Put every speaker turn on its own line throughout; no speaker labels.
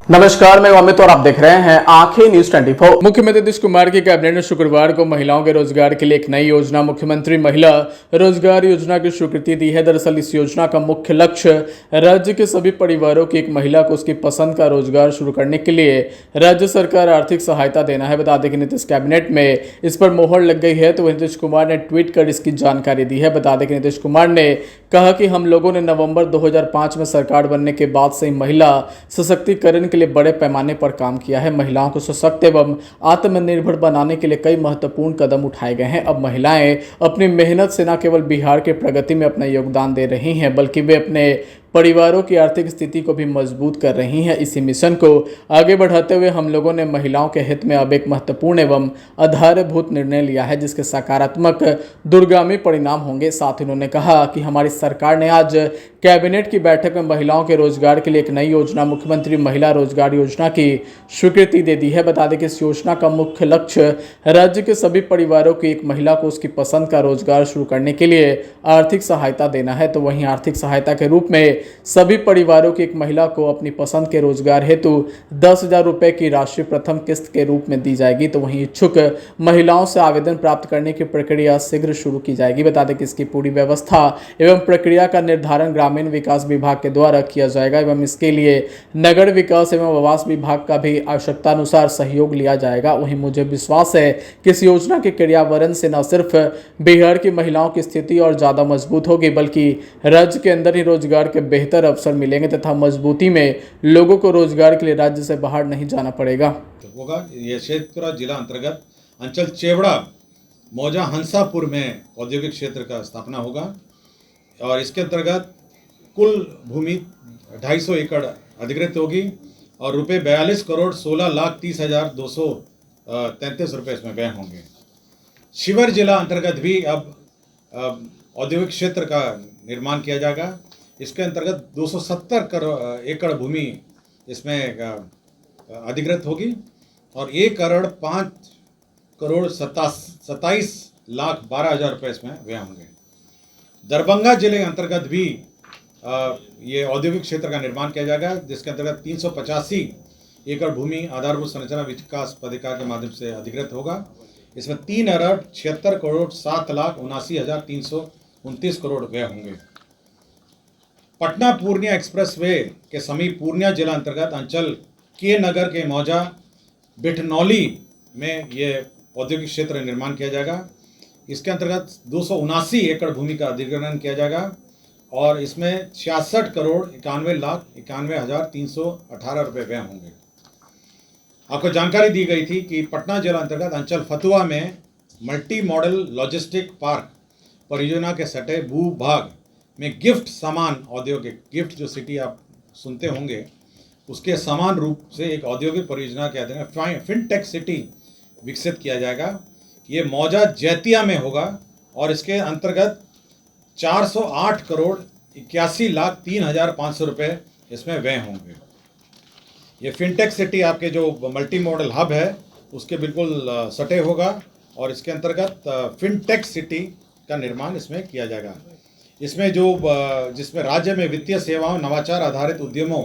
नमस्कार, मैं अमित और आप देख रहे हैं आंखें न्यूज 24।
मुख्यमंत्री नीतीश कुमार की कैबिनेट ने शुक्रवार को महिलाओं के रोजगार के लिए एक नई योजना मुख्यमंत्री महिला रोजगार योजना की स्वीकृति दी है। दरअसल इस योजना का मुख्य लक्ष्य राज्य के सभी परिवारों की एक महिला को उसकी पसंद का रोजगार शुरू करने के लिए राज्य सरकार आर्थिक सहायता देना है। बता दें कि नीतीश कैबिनेट में इस पर मोहर लग गई है, तो वहीं नीतीश कुमार ने ट्वीट कर इसकी जानकारी दी है। बता दें कि नीतीश कुमार ने कहा कि हम लोगों ने नवंबर 2005 में सरकार बनने के बाद से महिला सशक्तिकरण के लिए बड़े पैमाने पर काम किया है। महिलाओं को सशक्त एवं आत्मनिर्भर बनाने के लिए कई महत्वपूर्ण कदम उठाए गए हैं। अब महिलाएं अपनी मेहनत से न केवल बिहार के प्रगति में अपना योगदान दे रही हैं, बल्कि वे अपने परिवारों की आर्थिक स्थिति को भी मजबूत कर रही हैं। इसी मिशन को आगे बढ़ाते हुए हम लोगों ने महिलाओं के हित में अब एक महत्वपूर्ण एवं आधारभूत निर्णय लिया है, जिसके सकारात्मक दूरगामी परिणाम होंगे। साथ ही उन्होंने कहा कि हमारी सरकार ने आज कैबिनेट की बैठक में महिलाओं के रोजगार के लिए एक नई योजना मुख्यमंत्री महिला रोजगार योजना की स्वीकृति दे दी है। बता दें कि इस योजना का मुख्य लक्ष्य राज्य के सभी परिवारों की एक महिला को उसकी पसंद का रोजगार शुरू करने के लिए आर्थिक सहायता देना है। तो वहीं आर्थिक सहायता के रूप में सभी परिवारों की एक महिला को अपनी पसंद के रोजगार हेतु 10,000 रुपए की राशि प्रथम किस्त के रूप में दी जाएगी। तो वहीं इच्छुक महिलाओं से आवेदन प्राप्त करने की प्रक्रिया शीघ्र शुरू की जाएगी। बता दें कि इसकी पूरी व्यवस्था एवं प्रक्रिया का निर्धारण ग्रामीण विकास विभाग के द्वारा किया जाएगा एवं इसके लिए नगर विकास एवं आवास विभाग का भी आवश्यकता अनुसार सहयोग लिया जाएगा। वहीं मुझे विश्वास है कि इस योजना के क्रियान्वयन से न सिर्फ बिहार की महिलाओं की स्थिति और ज्यादा मजबूत होगी, बल्कि राज्य के अंदर ही रोजगार के बेहतर अवसर मिलेंगे तथा मजबूती में लोगों को रोजगार के लिए राज्य से बाहर नहीं जाना पड़ेगा।
होगा ये शेखपुरा जिला अंतर्गत अंचल चेवड़ा मौजा हंसापुर में औद्योगिक क्षेत्र का स्थापना होगा और इसके अंतर्गत कुल भूमि 250 एकड़ अधिकृत होगी और रुपये 42 करोड़ 16,30,233 रुपये इसमें व्यय होंगे। शिवर जिला अंतर्गत भी अब औद्योगिक क्षेत्र का निर्माण किया जाएगा। इसके अंतर्गत 270 एकड़ भूमि इसमें अधिकृत होगी और 1,27,27,12,000 रुपये इसमें व्यय होंगे। दरभंगा जिले अंतर्गत भी ये औद्योगिक क्षेत्र का निर्माण किया जाएगा, जिसके अंतर्गत 385 एकड़ भूमि आधारभूत संरचना विकास प्राधिकार के माध्यम से अधिकृत होगा। इसमें 3,76 करोड़ 7,79,329 करोड़ व्यय होंगे। पटना पूर्णिया एक्सप्रेस वे के समीप पूर्णिया जिला अंतर्गत अंचल के नगर के मौजा बिठनौली में ये औद्योगिक क्षेत्र निर्माण किया जाएगा। इसके अंतर्गत 279 एकड़ भूमि का अधिग्रहण किया जाएगा और इसमें 66 करोड़ 91,91,318 रुपये व्यय होंगे। आपको जानकारी दी गई थी कि पटना जिला अंतर्गत अंचल फतुहा में मल्टी मॉडल लॉजिस्टिक पार्क परियोजना के सटे भू भाग में गिफ्ट सामान औद्योगिक गिफ्ट जो सिटी आप सुनते होंगे उसके समान रूप से एक औद्योगिक परियोजना के अधीन फिनटेक सिटी विकसित किया जाएगा। ये मौजा जैतिया में होगा और इसके अंतर्गत 408 करोड़ 81,03,500 रुपये इसमें व्यय होंगे। ये फिनटेक सिटी आपके जो मल्टी मॉडल हब है उसके बिल्कुल सटे होगा और इसके अंतर्गत फिनटेक सिटी का निर्माण इसमें किया जाएगा। इसमें जिसमें राज्य में वित्तीय सेवाओं, नवाचार आधारित उद्यमों,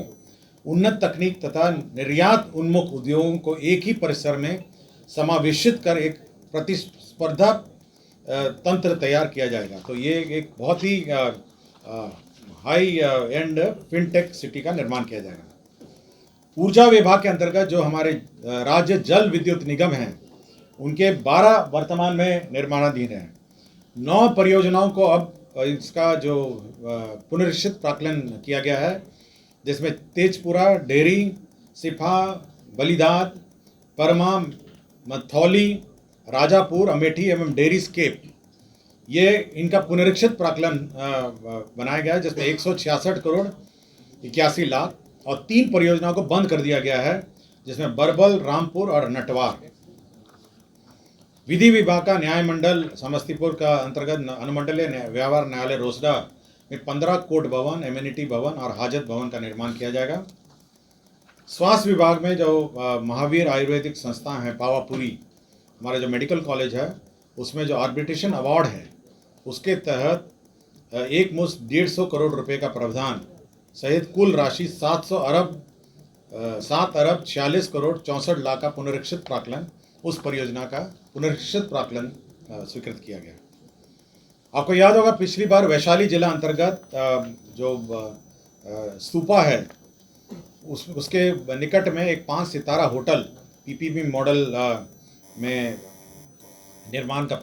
उन्नत तकनीक तथा निर्यात उन्मुख उद्योगों को एक ही परिसर में समावेशित कर एक प्रतिस्पर्धा तंत्र तैयार किया जाएगा। तो ये एक बहुत ही हाई एंड फिनटेक सिटी का निर्माण किया जाएगा। ऊर्जा विभाग के अंतर्गत जो हमारे राज्य जल विद्युत निगम हैं उनके 12 वर्तमान में निर्माणाधीन हैं। 9 परियोजनाओं को अब इसका जो पुनरीक्षित प्राक्कलन किया गया है, जिसमें तेजपुरा, डेहरी, सिफा, बलिदात, परमा, मथौली, राजापुर, अमेठी एवं डेहरी स्केप, ये इनका पुनरीक्षित प्राक्कलन बनाया गया है, जिसमें 166 करोड़ 81 लाख और 3 परियोजनाओं को बंद कर दिया गया है, जिसमें बरबल, रामपुर और नटवार। विधि विभाग का न्याय मंडल समस्तीपुर का अंतर्गत अनुमंडलीय व्यवहार न्यायालय रोसड़ा में 15 कोर्ट भवन, एम्यूनिटी भवन और हाजत भवन का निर्माण किया जाएगा। स्वास्थ्य विभाग में जो महावीर आयुर्वेदिक संस्था है पावापुरी, हमारा जो मेडिकल कॉलेज है, उसमें जो आर्बिट्रेशन अवार्ड है उसके तहत एक मुश्त 150 करोड़ रुपए का प्रावधान सहित कुल राशि 700 अरब 7 अरब 46 करोड़ 64 लाख का पुनरीक्षित प्राक्कलन, उस परियोजना का पुनरीक्षित प्राक्कलन स्वीकृत किया गया। आपको याद होगा पिछली बार वैशाली जिला अंतर्गत जो स्तूपा है उसके निकट में एक 5 सितारा होटल पीपीपी मॉडल में निर्माण का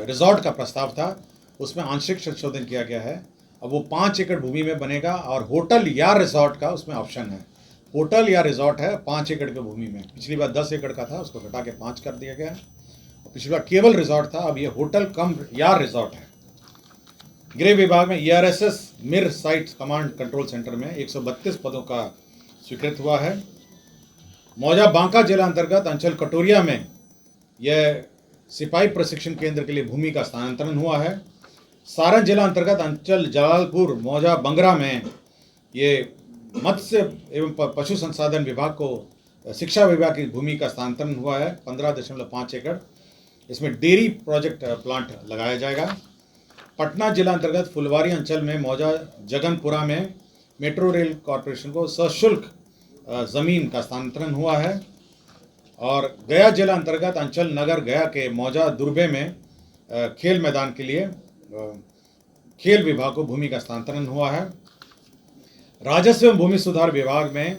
रिजॉर्ट का प्रस्ताव था, उसमें आंशिक संशोधन किया गया है। अब वो 5 एकड़ भूमि में बनेगा और होटल या रिजॉर्ट का उसमें ऑप्शन है। होटल या रिजॉर्ट है 5 एकड़ की भूमि में, पिछली बार 10 एकड़ का था, उसको घटा के 5 कर दिया गया। और पिछली बार केवल रिजॉर्ट था, अब ये होटल कम या रिजॉर्ट है। गृह विभाग में ERSS मिर साइट कमांड कंट्रोल सेंटर में 132 पदों का स्वीकृत हुआ है। मौजा बांका जिला अंतर्गत अंचल कटोरिया में यह सिपाही प्रशिक्षण केंद्र के लिए भूमि का स्थानांतरण हुआ है। सारण जिला अंतर्गत अंचल जलालपुर मौजा बंगरा में ये मत्स्य एवं पशु संसाधन विभाग को शिक्षा विभाग की भूमि का स्थानांतरण हुआ है 15.5 एकड़। इसमें डेयरी प्रोजेक्ट प्लांट लगाया जाएगा। पटना जिला अंतर्गत फुलवारी अंचल में मौजा जगनपुरा में मेट्रो रेल कॉरपोरेशन को सशुल्क ज़मीन का स्थानांतरण हुआ है। और गया जिला अंतर्गत अंचल नगर गया के मौजा दुर्बे में खेल मैदान के लिए खेल विभाग को भूमि का स्थानांतरण हुआ है। राजस्व एवं भूमि सुधार विभाग में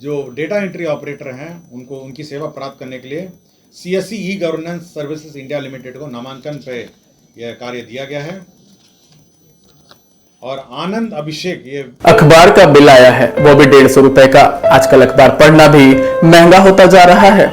जो डेटा एंट्री ऑपरेटर हैं उनको उनकी सेवा प्राप्त करने के लिए CSE e governance services India limited को नामांकन पे यह कार्य दिया गया है। और आनंद अभिषेक ये
अखबार का बिल आया है, वो भी 150 रुपए का। आजकल अखबार पढ़ना भी महंगा होता जा रहा है।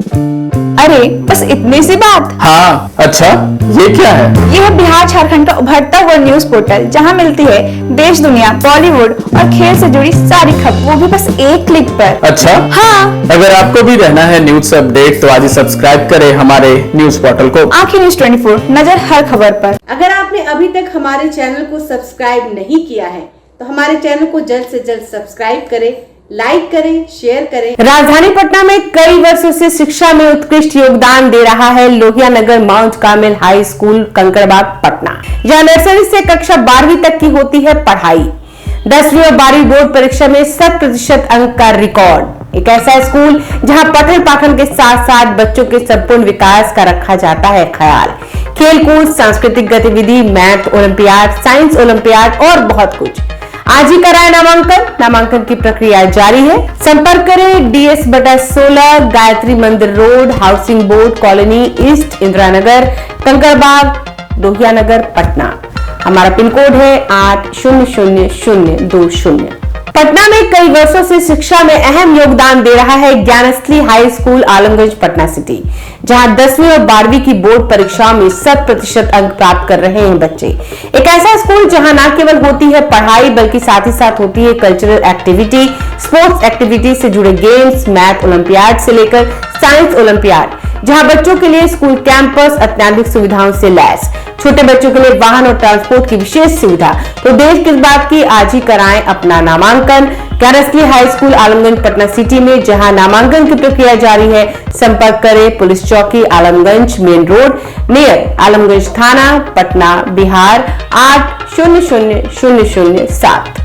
अरे बस इतनी सी बात।
हाँ, अच्छा ये क्या है?
ये है बिहार झारखंड का उभरता हुआ न्यूज पोर्टल, जहां मिलती है देश दुनिया, बॉलीवुड और खेल से जुड़ी सारी खबर, वो भी बस एक क्लिक पर।
अच्छा
हाँ,
अगर आपको भी रहना है न्यूज से अपडेट तो आज ही सब्सक्राइब करें हमारे न्यूज पोर्टल को।
आंखें न्यूज 24, नजर हर खबर पर।
अगर आपने अभी तक हमारे चैनल को सब्सक्राइब नहीं किया है तो हमारे चैनल को जल्द से जल्द सब्सक्राइब करें, लाइक करें, शेयर करें।
राजधानी पटना में कई वर्षों से शिक्षा में उत्कृष्ट योगदान दे रहा है Lohia Nagar Mount Carmel high school Kankarbagh Patna. यह नर्सरी से कक्षा 12वीं तक की होती है पढ़ाई। 10वीं और 12वीं बोर्ड परीक्षा में 100% अंक का रिकॉर्ड। एक ऐसा स्कूल जहां पठन पाठन के साथ साथ बच्चों के संपूर्ण विकास का रखा जाता है ख्याल। खेलकूद, सांस्कृतिक गतिविधि, मैथ ओलंपियाड, साइंस ओलंपियाड और बहुत कुछ। आज ही कराए नामांकन की प्रक्रिया जारी है। संपर्क करें DS/16 Gayatri Mandir road, housing board colony east, Indira Nagar, Kankarbagh, Lohia Nagar, Patna. हमारा पिन कोड है 800020। पटना में कई वर्षों से शिक्षा में अहम योगदान दे रहा है Gyansthali high school Alamganj Patna city, जहां 10वीं और 12वीं की बोर्ड परीक्षाओं में 100% अंक प्राप्त कर रहे हैं बच्चे। एक ऐसा स्कूल जहां न केवल होती है पढ़ाई बल्कि साथ ही साथ होती है कल्चरल एक्टिविटी, स्पोर्ट्स एक्टिविटी से जुड़े गेम्स, मैथ ओलंपियाड से लेकर साइंस ओलंपियाड, जहां बच्चों के लिए स्कूल कैंपस अत्याधुनिक सुविधाओं से लैस, छोटे बच्चों के लिए वाहन और ट्रांसपोर्ट की विशेष सुविधा। तो देर किस बात की, आज ही कराएं अपना नामांकन Gyansthali high school Alamganj Patna city में, जहां नामांकन की प्रक्रिया जारी है। संपर्क करें पुलिस चौकी Alamganj main road near Alamganj थाना, पटना, बिहार 800007।